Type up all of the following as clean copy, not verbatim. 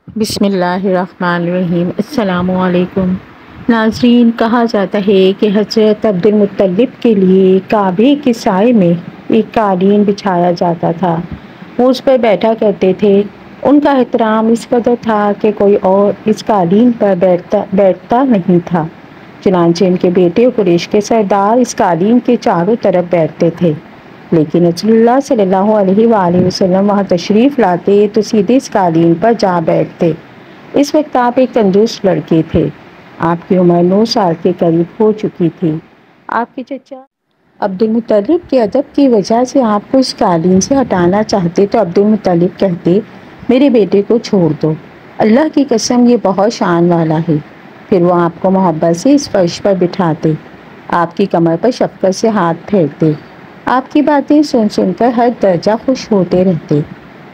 بسم اللہ الرحمن الرحیم۔ السلام علیکم ناظرین، کہا جاتا ہے کہ حضرت عبد المطلب کے لیے کعبے کے سائے میں ایک قالین بچھایا جاتا تھا۔ وہ اس پر بیٹھا کرتے تھے۔ ان کا احترام اس قدر تھا کہ کوئی اور اس قالین پر بیٹھتا نہیں تھا۔ چنانچہ ان کے بیٹے قریش کے سردار اس قالین کے چاروں طرف بیٹھتے تھے، لیکن رسول اللہ صلی اللہ علیہ وآلہ وسلم وہاں تشریف لاتے تو سیدھے اس قالین پر جا بیٹھتے۔ اس وقت آپ ایک تندرست لڑکے تھے۔ آپ کی عمر 9 سال کے قریب ہو چکی تھی۔ آپ کے چچا عبد المطلب کے ادب کی وجہ سے آپ کو اس قالین سے ہٹانا چاہتے تو عبد المطلب کہتے، میرے بیٹے کو چھوڑ دو، اللہ کی قسم یہ بہت شان والا ہے۔ پھر وہ آپ کو محبت سے اس فرش پر بٹھاتے، آپ کی کمر پر شفقت سے ہاتھ پھیرتے، آپ کی باتیں سن سن کر ہر درجہ خوش ہوتے رہتے۔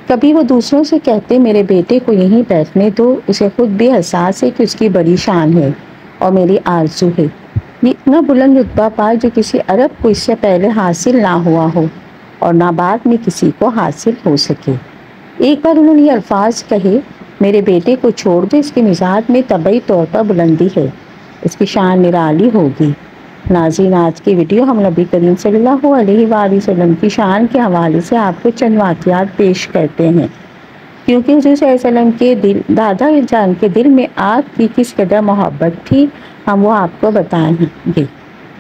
کبھی وہ دوسروں سے کہتے، میرے بیٹے کو یہیں بیٹھنے دو، اسے خود بھی احساس ہے کہ اس کی بڑی شان ہے اور میری آرزو ہے۔ یہ اتنا بلند رتبہ پائے جو کسی عرب کو اس سے پہلے حاصل نہ ہوا ہو اور نہ بعد میں کسی کو حاصل ہو سکے۔ ایک بار انہوں نے یہ الفاظ کہے، میرے بیٹے کو چھوڑ دو، اس کے مزاج میں طبعی طور پر بلندی ہے، اس کی شان نرالی ہوگی۔ ناظرین، آج کی ویڈیو ہم نبی کریم صلی اللہ علیہ وآلہ وسلم کی شان کے حوالے سے آپ کو چند واقعات پیش کرتے ہیں، کیونکہ حضور صلی اللہ علیہ وسلم کے دادا جان کے دل میں آپ کی کس قدر محبت تھی، ہم وہ آپ کو بتائیں گے۔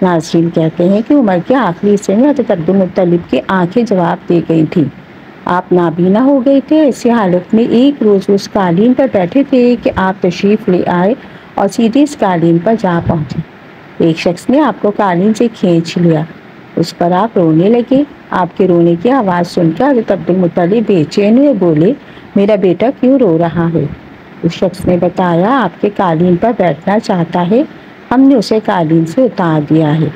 ناظرین کہتے ہیں کہ عمر کے آخری حصے میں حضرت عبد المطلب کی آنکھیں جواب دے گئی تھیں۔ آپ نابینا ہو گئے تھے۔ ایسی حالت میں ایک روز اس قالین پر بیٹھے تھے کہ آپ تشریف لے آئے اور سیدھے اس قالین پر جا پہنچے۔ ایک شخص نے آپ کو قالین سے کھینچ لیا، اس پر آپ رونے لگے۔ آپ کے رونے کی آواز سن کر حضرت عبد المطلب بے چین ہوئے، بولے، میرا بیٹا کیوں رو رہا ہے؟ اس شخص نے بتایا، آپ کے قالین پر بیٹھنا چاہتا ہے، ہم نے اسے قالین سے اتار دیا ہے۔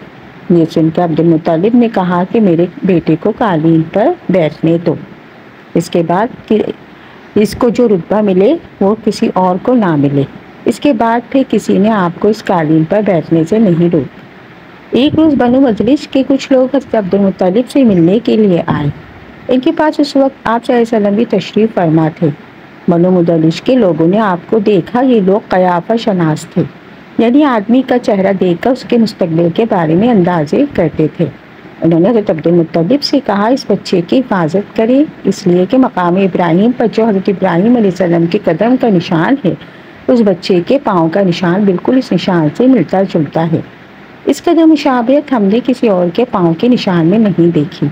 یہ سن کر عبد المطلب نے کہا کہ میرے بیٹے کو قالین پر بیٹھنے دو، اس کے بعد کہ اس کو جو رتبہ ملے وہ کسی اور کو نہ ملے۔ اس کے بعد پھر کسی نے آپ کو اس قالین پر بیٹھنے سے نہیں روکا۔ ایک روز بنو مجلس کے کچھ لوگ حضرت عبد المطلب سے ملنے کے لیے آئے۔ ان کے پاس اس وقت آپ صلی اللہ علیہ وسلم بھی تشریف فرما تھے۔ بنو مجلس کے لوگوں نے آپ کو دیکھا۔ یہ لوگ قیافہ شناس تھے، یعنی آدمی کا چہرہ دیکھ کر اس کے مستقبل کے بارے میں اندازے کرتے تھے۔ انہوں نے حضرت عبد المطلب سے کہا، اس بچے کی حفاظت کریں، اس لیے کہ مقام ابراہیم پر جو حضرت ابراہیم علیہ السلام کے قدم کا نشان ہے، اس بچے کے پاؤں کا نشان بالکل اس نشان سے ملتا جلتا ہے۔ اس قدر مشابہت ہم نے کسی اور کے پاؤں کے نشان میں نہیں دیکھی۔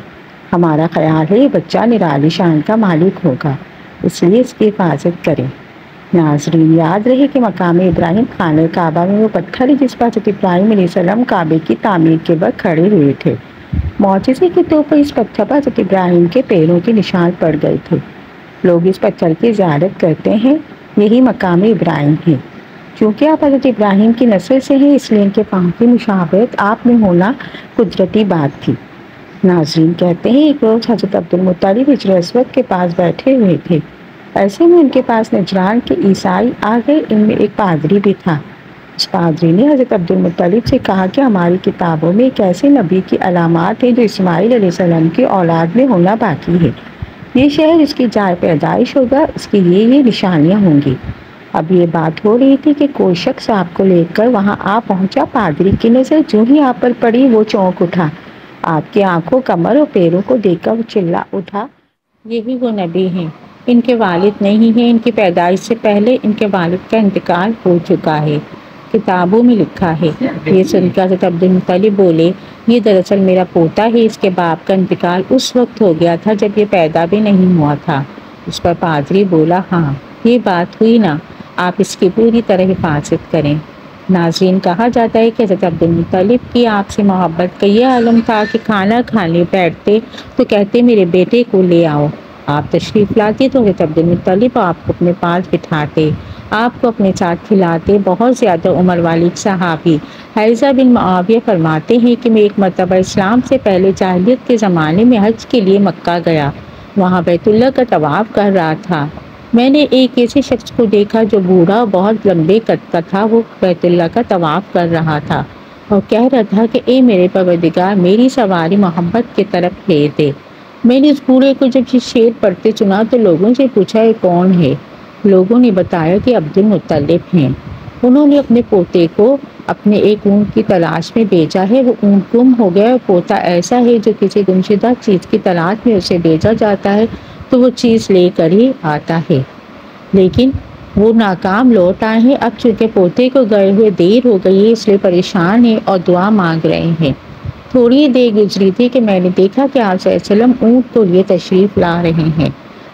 ہمارا خیال ہے یہ بچہ نرالی شان کا مالک ہوگا، اس لیے اس کی حفاظت کریں۔ ناظرین، یاد رہے کہ مقام ابراہیم خانہ کعبہ میں وہ پتھر ہے جس پر حضرت ابراہیم علیہ السلام کعبے کی تعمیر کے وقت کھڑے ہوئے تھے۔ معجزے کے طور پر اس پتھر پر حضرت ابراہیم کے پیروں کے نشان پڑ گئے تھے۔ لوگ اس پتھر کی زیارت کرتے ہیں، یہی مقام ابراہیم ہے۔ چونکہ آپ حضرت ابراہیم کی نسل سے ہیں، اس لیے ان کے پاؤں کی مشابہت آپ میں ہونا قدرتی بات تھی۔ ناظرین کہتے ہیں، ایک روز حضرت عبد المطلب حجر اسود کے پاس بیٹھے ہوئے تھے۔ ایسے میں ان کے پاس نجران کے عیسائی آ گئے۔ ان میں ایک پادری بھی تھا۔ اس پادری نے حضرت عبد المطلب سے کہا کہ ہماری کتابوں میں ایک ایسے نبی کی علامات ہیں جو اسماعیل علیہ السلام کی اولاد میں ہونا باقی ہے۔ یہ شہر اس کی جائے پیدائش ہوگا، اس کی یہ نشانیاں ہوں گی۔ اب یہ بات ہو رہی تھی کہ کوئی شخص آپ کو لے کر وہاں آ پہنچا۔ پادری کی نظر جو ہی آپ پر پڑی وہ چونک اٹھا۔ آپ کی آنکھوں، کمر اور پیروں کو دیکھ کر وہ چلا اٹھا، یہی وہ نبی ہیں، ان کے والد نہیں ہیں، ان کی پیدائش سے پہلے ان کے والد کا انتقال ہو چکا ہے، کتابوں میں لکھا ہے۔ یہ سن کر حضرت عبد المطلب بولے، یہ دراصل میرا پوتا ہے، اس کے باپ کا انتقال اس وقت ہو گیا تھا جب یہ پیدا بھی نہیں ہوا تھا۔ اس پر پادری بولا، ہاں یہ بات ہوئی نا، آپ اس کی پوری طرح حفاظت کریں۔ ناظرین، کہا جاتا ہے کہ حضرت عبد المطلب کی آپ سے محبت کا یہ عالم تھا کہ کھانا کھانے بیٹھتے تو کہتے، میرے بیٹے کو لے آؤ۔ آپ تشریف لاتے تو حضرت عبد المطلب آپ کو اپنے پاس بٹھاتے، آپ کو اپنے ساتھ کھلاتے۔ بہت زیادہ عمر والے ایک صحابی حیضہ بن معاویہ فرماتے ہیں کہ میں ایک مرتبہ اسلام سے پہلے جاہلیت کے زمانے میں حج کے لیے مکہ گیا، وہاں بیت اللہ کا طواف کر رہا تھا۔ میں نے ایک ایسے شخص کو دیکھا جو بوڑھا اور بہت لمبے قد کا تھا۔ وہ بیت اللہ کا طواف کر رہا تھا اور کہہ رہا تھا کہ اے میرے پروردگار، میری سواری محبت کی طرف پھیر دے۔ میں نے اس بوڑھے کو جب یہ شعر پڑھتے سنا تو لوگوں سے پوچھا، یہ کون ہے؟ لوگوں نے بتایا کہ عبد المطلب ہیں۔ انہوں نے اپنے پوتے کو اپنے ایک اونٹ کی تلاش میں بھیجا ہے۔ وہ اونٹ گم ہو گیا، پوتا ایسا ہے جو کسی گمشدہ چیز کی تلاش میں اسے بھیجا جاتا ہے تو وہ چیز لے کر ہی آتا ہے، لیکن وہ ناکام لوٹ آئے ہیں۔ اب چونکہ پوتے کو گئے ہوئے دیر ہو گئی ہے، اس لیے پریشان ہیں اور دعا مانگ رہے ہیں۔ تھوڑی دیر گزری تھی کہ میں نے دیکھا کہ آپ صلی اللہ علیہ وسلم اونٹ کو لیے تشریف لا رہے ہیں۔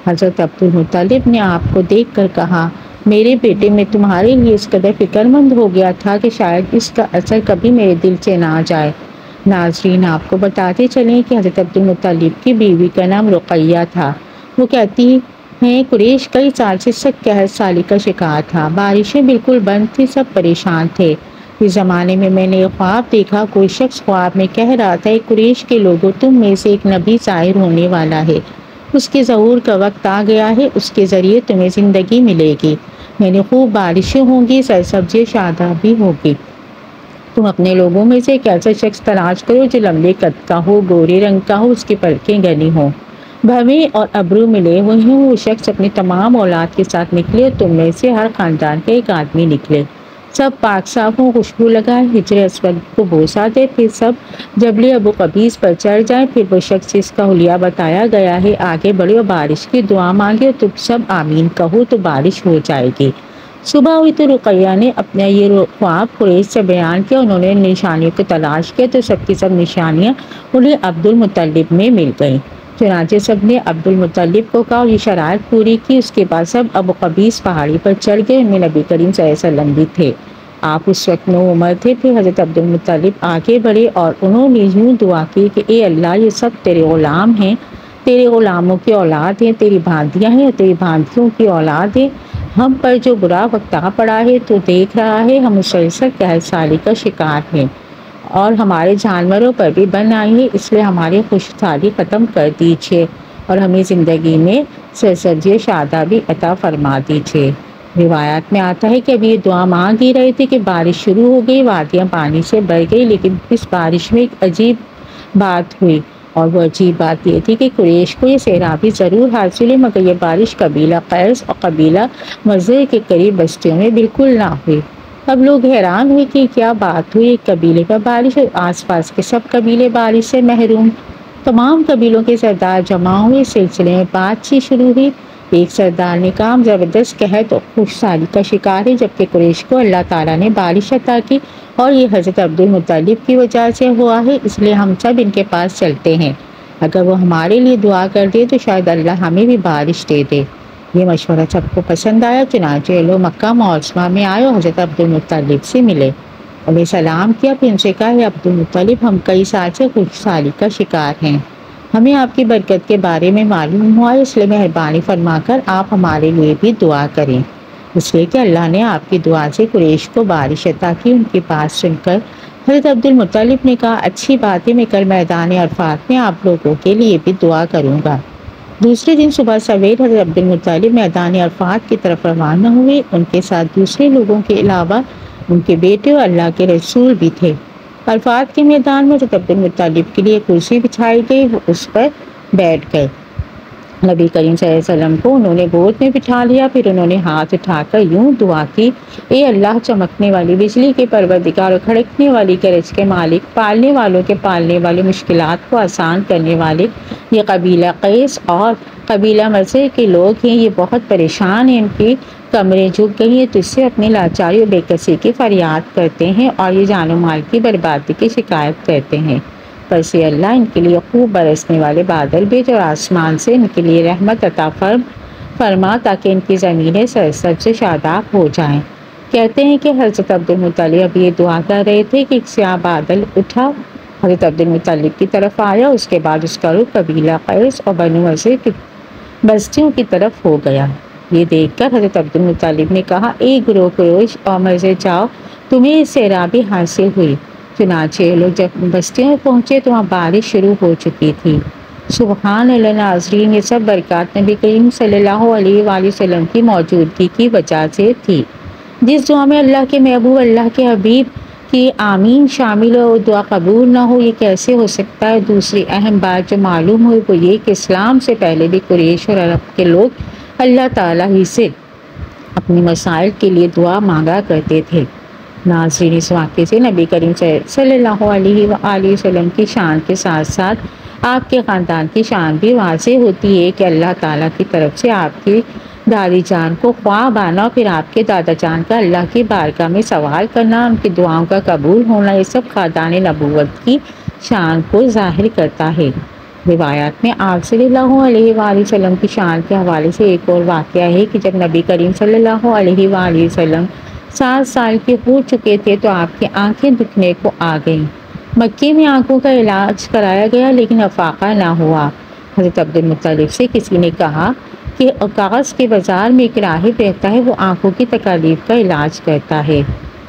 حضرت عبد المطلب نے آپ کو دیکھ کر کہا، میرے بیٹے، میں تمہارے لیے اس قدر فکر مند ہو گیا تھا کہ شاید اس کا اثر کبھی میرے دل سے نہ جائے۔ ناظرین، آپ کو بتاتے چلیں کہ حضرت عبد المطلب کی بیوی کا نام رقیہ تھا۔ وہ کہتی ہیں قریش کئی سال سے سخت قحط سالی کا شکار تھا، بارشیں بالکل بند تھی، سب پریشان تھے۔ اس زمانے میں میں نے خواب دیکھا، کوئی شخص خواب میں کہہ رہا تھا، قریش کے لوگوں، تم میں سے ایک نبی ظاہر ہونے والا ہے، اس کے ظہور کا وقت آ گیا ہے، اس کے ذریعے تمہیں زندگی ملے گی، یعنی خوب بارشیں ہوں گی، سرسبزی شادابی ہوگی۔ تم اپنے لوگوں میں سے ایک ایسا شخص تلاش کرو جو لمبے قد کا ہو، گورے رنگ کا ہو، اس کی پلکیں گھنی ہوں، بھویں اور ابرو ملے ہوئے ہوں۔ وہ شخص اپنی تمام اولاد کے ساتھ نکلے اور تم میں سے ہر خاندان کا ایک آدمی نکلے، سب پاک صاف ہوں، خوشبو لگائے، حجر اسود کو بوسہ دے، پھر سب جبل ابو قبیس پر چڑھ جائیں، پھر وہ شخص جس کا حلیہ بتایا گیا ہے آگے بڑھے اور بارش کی دعا مانگے اور تم سب آمین کہو تو بارش ہو جائے گی۔ صبح ہوئی تو رقیہ نے اپنا یہ خواب قریش سے بیان کیا۔ انہوں نے نشانیوں کی تلاش کیا تو سب کی سب نشانیاں انہیں عبد المطلب میں مل گئیں۔ چنانچہ سب نے عبد المطلب کو کہا اور یہ شرائط پوری کی۔ اس کے بعد سب ابو قبیس پہاڑی پر چڑھ گئے، ان میں نبی کریم صلی اللہ علیہ وسلم بھی تھے۔ آپ اس وقت نو عمر تھے۔ پھر حضرت عبد المطلب آگے بڑھے اور انہوں نے یوں دعا کی کہ اے اللہ، یہ سب تیرے غلام ہیں، تیرے غلاموں کی اولاد ہیں، تیری بھانتیاں ہیں اور تیری بھانتیوں کی اولاد ہیں۔ ہم پر جو برا وقت آ پڑا ہے تو دیکھ رہا ہے، ہم مسلسل قحط سالی کا شکار ہیں اور ہمارے جانوروں پر بھی بن آئی ہے، اس لیے ہماری خوشحالی ختم کر دیجیے اور ہمیں زندگی میں سرسبزی شادابی عطا فرما دیجیے۔ روایات میں آتا ہے کہ اب یہ دعا مانگ ہی رہے تھے کہ بارش شروع ہو گئی، وادیاں پانی سے بھر گئی، لیکن اس بارش میں ایک عجیب بات ہوئی، اور وہ عجیب بات یہ تھی کہ قریش کو یہ سیرابی ضرور حاصل ہے، مگر یہ بارش قبیلہ قیس اور قبیلہ مضر کے قریب بستیوں میں بالکل نہ ہوئی۔ اب لوگ حیران ہوئے کہ کیا بات ہوئی، ایک قبیلے پر بارش اور آس پاس کے سب قبیلے بارش سے محروم۔ تمام قبیلوں کے سردار جمع ہوئے، سلسلے میں بات چیت شروع ہوئی۔ ایک سردار نے کہا، زبردست قحط اور خوشحالی کا شکار ہے، جبکہ قریش کو اللہ تعالیٰ نے بارش عطا کی اور یہ حضرت عبد المطلب کی وجہ سے ہوا ہے، اس لیے ہم سب ان کے پاس چلتے ہیں، اگر وہ ہمارے لیے دعا کر دے تو شاید اللہ ہمیں بھی بارش دے دے۔ یہ مشورہ سب کو پسند آیا، چنانچہ یہ لوگ مکہ معظمہ میں آئے اور حضرت عبد المطلب سے ملے، انہیں سلام کیا، پھر ان سے کہا، اے عبد المطلب، ہم کئی سال سے خوشحالی کا شکار ہیں، ہمیں آپ کی برکت کے بارے میں معلوم ہوا ہے، اس لیے مہربانی فرما کر آپ ہمارے لیے بھی دعا کریں، اس لیے کہ اللہ نے آپ کی دعا سے قریش کو بارش عطا کی۔ ان کی بات سن کر حضرت عبد المطلب نے کہا، اچھی بات ہے، میں کل میدان عرفات میں آپ لوگوں کے لیے بھی دعا کروں گا۔ دوسرے دن صبح سویر حضرت عبد المطلب میدان عرفات کی طرف روانہ ہوئے، ان کے ساتھ دوسرے لوگوں کے علاوہ ان کے بیٹے اور اللہ کے رسول بھی تھے۔ عرفات کے میدان میں حضرت عبد المطلب کے لیے کرسی بچھائی گئی، وہ اس پر بیٹھ گئے۔ نبی کریم صلی اللہ علیہ وسلم کو انہوں نے گود میں بٹھا لیا، پھر انہوں نے ہاتھ اٹھا کر یوں دعا کی، اے اللہ، چمکنے والی بجلی کے پروردگار اور کھڑکنے والی گرج کے مالک، پالنے والوں کے پالنے والے، مشکلات کو آسان کرنے والے، یہ قبیلہ قیس اور قبیلہ مضر کے لوگ ہیں، یہ بہت پریشان ہیں، ان کی کمریں جھک گئی ہیں، تو اس سے اپنی لاچاری اور بے کسی کی فریاد کرتے ہیں اور یہ جان و مال کی بربادی کی شکایت کرتے ہیں، پر سے اللہ ان کے لیے خوب برسنے والے بادل بھیج اور آسمان سے ان کے لیے رحمت عطا فرما تاکہ ان کی زمینیں سرسبز سے شاداب ہو جائیں۔ کہتے ہیں کہ حضرت عبد المطلب یہ دعا کر رہے تھے کہ ایک سیاہ بادل اٹھا، حضرت عبد المطلب کی طرف آیا، اس کے بعد اس کا رخ قبیلہ قیس اور بنو مضر کی بستیوں کی طرف ہو گیا۔ یہ دیکھ کر حضرت عبد المطلب نے کہا، اے گروہ قریش اور مضر، جاؤ، تمہیں سیرابی حاصل ہوئی۔ چنانچہ لوگ جب بستیوں میں پہنچے تو وہاں بارش شروع ہو چکی تھی۔ سبحان اللہ، ناظرین، یہ سب برکات نبی کریم صلی اللہ علیہ وآلہ وسلم کی موجودگی کی وجہ سے تھی۔ جس دعا میں اللہ کے محبوب، اللہ کے حبیب کی آمین شامل ہو، دعا قبول نہ ہو، یہ کیسے ہو سکتا ہے؟ دوسری اہم بات جو معلوم ہوئی وہ یہ کہ اسلام سے پہلے بھی قریش اور عرب کے لوگ اللہ تعالیٰ ہی سے اپنے مسائل کے لیے دعا مانگا کرتے تھے۔ ناظرین، اس واقعے سے نبی کریم صلی اللہ علیہ وآلہ وسلم کی شان کے ساتھ ساتھ آپ کے خاندان کی شان بھی واضح ہوتی ہے کہ اللہ تعالیٰ کی طرف سے آپ کی دادی جان کو خواب آنا اور پھر آپ کے دادا جان کا اللہ کی بارگاہ میں سوال کرنا، ان کی دعاؤں کا قبول ہونا، یہ سب خاندان نبوت کی شان کو ظاہر کرتا ہے۔ روایات میں آپ صلی اللہ علیہ وآلہ وسلم کی شان کے حوالے سے ایک اور واقعہ ہے کہ جب نبی کریم صلی اللہ علیہ وآلہ وسلم 7 سال کے ہو چکے تھے تو آپ کی آنکھیں دکھنے کو آ گئیں۔ مکے میں آنکھوں کا علاج کرایا گیا لیکن افاقہ نہ ہوا۔ حضرت عبد المطلب سے کسی نے کہا کہ کاغذ کے بازار میں ایک راہب رہتا ہے، وہ آنکھوں کی تکالیف کا علاج کرتا ہے۔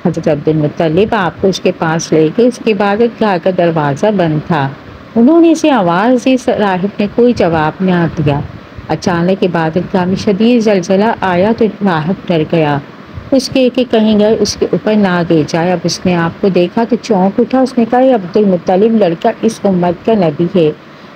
حضرت عبد المطلب آپ کو اس کے پاس لے گئے۔ اس کے بعد گھر کا دروازہ بند تھا۔ انہوں نے اسے آواز دی، راہب نے کوئی جواب نہ دیا۔ اچانک عبادت گاہ میں شدید زلزلہ آیا تو راہب ڈر گیا، اس کے کہ کہیں گئے اس کے اوپر نہ گر جائے۔ اب اس نے آپ کو دیکھا تو چونک اٹھا۔ اس نے کہا، یہ عبد المطلب لڑکا اس امت کا نبی ہے،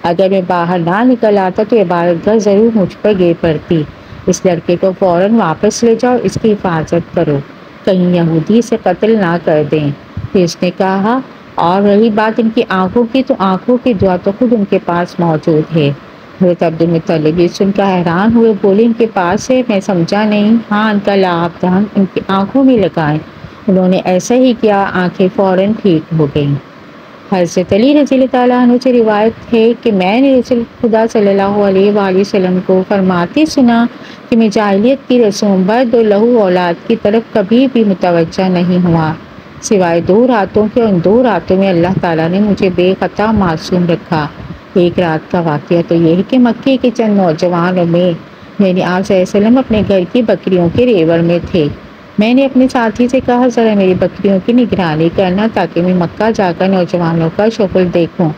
اگر میں باہر نہ نکل آتا تو عبادت گاہ ضرور مجھ پر گر پڑتی۔ اس لڑکے کو فوراً واپس لے جاؤ، اس کی حفاظت کرو، کہیں یہودی اسے قتل نہ کر دیں۔ پھر اس نے کہا، اور رہی بات ان کی آنکھوں کی تو آنکھوں کی دعا تو خود ان کے پاس موجود ہے۔ حضرت عبد المطلب یہ سن کر حیران ہوئے، بولے، ان کے پاس ہے؟ میں سمجھا نہیں۔ ہاں، ان کا لعاب دہن ان کی آنکھوں میں لگائیں۔ انہوں نے ایسا ہی کیا، آنکھیں فوراً ٹھیک ہو گئیں۔ حضرت علی رضی اللہ تعالیٰ عنہ سے روایت ہے کہ میں نے رسول خدا صلی اللہ علیہ وآلہ وسلم کو فرماتے سنا کہ میں جاہلیت کی رسوم برد و لہو اولاد کی طرف کبھی بھی متوجہ نہیں ہوا، سوائے 2 راتوں کے۔ ان 2 راتوں میں اللہ تعالیٰ نے مجھے بے خطا معصوم رکھا۔ ایک رات کا واقعہ تو یہ ہے کہ مکے کے چند نوجوانوں میں یعنی آپ صلی اللہ علیہ وسلم اپنے گھر کی بکریوں کے ریوڑ میں تھے۔ میں نے اپنے ساتھی سے کہا، ذرا میری بکریوں کی نگرانی کرنا تاکہ میں مکہ جا کر نوجوانوں کا شغل دیکھوں۔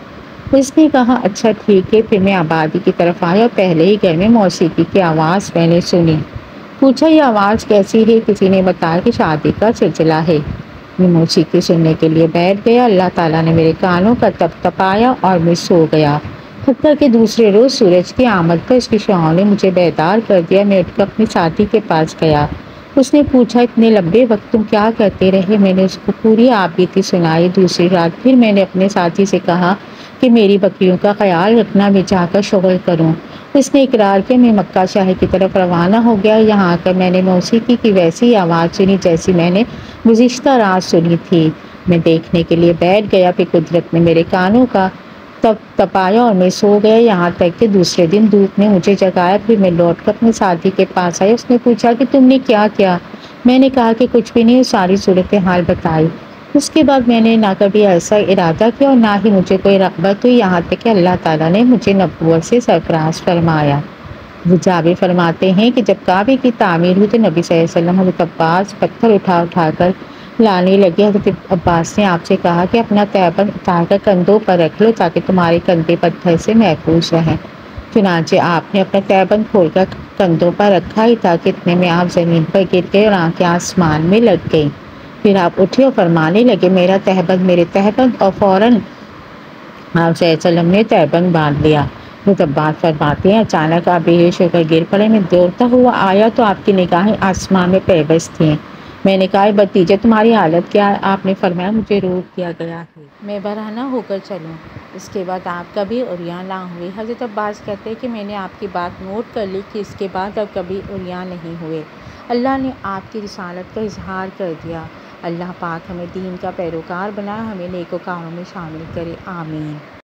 اس نے کہا، اچھا ٹھیک ہے۔ پھر میں آبادی کی طرف آیا اور پہلے ہی گھر میں موسیقی کی آواز میں نے سنی۔ پوچھا، یہ آواز کیسی ہے؟ کسی نے بتایا کہ شادی کا سلسلہ ہے۔ میں موسیقی سننے کے لیے بیٹھ گیا۔ اللہ تعالیٰ نے میرے کانوں کا تپایا اور میں سو گیا، حتیٰ کہ دوسرے روز سورج کی آمد پر اس کی شعاعوں نے مجھے بیدار کر دیا۔ میں اٹھ کر اپنے ساتھی کے پاس گیا۔ اس نے پوچھا، اتنے لمبے وقت تم کیا کرتے رہے؟ میں نے اس کو پوری آپ بیتی سنائی۔ دوسری رات پھر میں نے اپنے ساتھی سے کہا کہ میری بکریوں کا خیال رکھنا، میں جا کر شغل کروں۔ اس نے اقرار کیا۔ میں مکہ شہر کی طرف روانہ ہو گیا۔ یہاں آ کر میں نے موسیقی کی ویسی آواز سنی جیسی میں نے گزشتہ رات سنی تھی۔ میں دیکھنے کے لیے بیٹھ گیا، پھر قدرت نے میرے کانوں کا تپایا اور میں سو گیا، یہاں تک کہ دوسرے دن دھوپ نے مجھے جگایا۔ پھر میں لوٹ کر اپنے ساتھی کے پاس آیا۔ اس نے پوچھا کہ تم نے کیا کیا؟ میں نے کہا کہ کچھ بھی نہیں، ساری صورتحال بتائی۔ اس کے بعد میں نے نہ کبھی ایسا ارادہ کیا اور نہ ہی مجھے کوئی رغبت ہوئی، یہاں تک کہ اللہ تعالیٰ نے مجھے نبوت سے سرفراز فرمایا۔ جابر فرماتے ہیں کہ جب کعبے کی تعمیر ہوئی تو نبی صلی اللہ علیہ وسلم حضرت عباس پتھر اٹھا کر لانے لگے۔ حضرت عباس نے آپ سے کہا کہ اپنا تہبند اتار کر کندھوں پر رکھ لو تاکہ تمہارے کندھے پتھر سے محفوظ رہیں۔ چنانچہ آپ نے اپنا تہبند کھول کر کندھوں پر رکھا ہی تھا کہ اتنے میں آپ زمین پر گر گئے اور آنکھیں آسمان میں لگ گئیں۔ پھر آپ اٹھے اور فرمانے لگے، میرا تہبند، میرے تہبند، اور فوراً آپ صلی اللہ علیہ وسلم نے تہبند باندھ لیا۔ حضرت عباس فرماتے ہیں، اچانک آپ بے ہوش ہو کر گر پڑے۔ میں دوڑتا ہوا آیا تو آپ کی نگاہیں آسمان میں پیوست تھیں۔ میں نے کہا، بھتیجے تمہاری حالت کیا ہے؟ آپ نے فرمایا، مجھے روک دیا گیا ہے، میں برہنہ ہو کر چلوں۔ اس کے بعد آپ کبھی عریاں نہ ہوئے۔ حضرت عباس کہتے ہیں کہ میں نے آپ کی بات نوٹ کر لی کہ اس کے بعد اب کبھی عریاں نہیں ہوئے۔ اللہ نے آپ کی رسالت کا اظہار کر دیا۔ اللہ پاک ہمیں دین کا پیروکار بنائے، ہمیں نیک وکاروں میں شامل کرے، آمین۔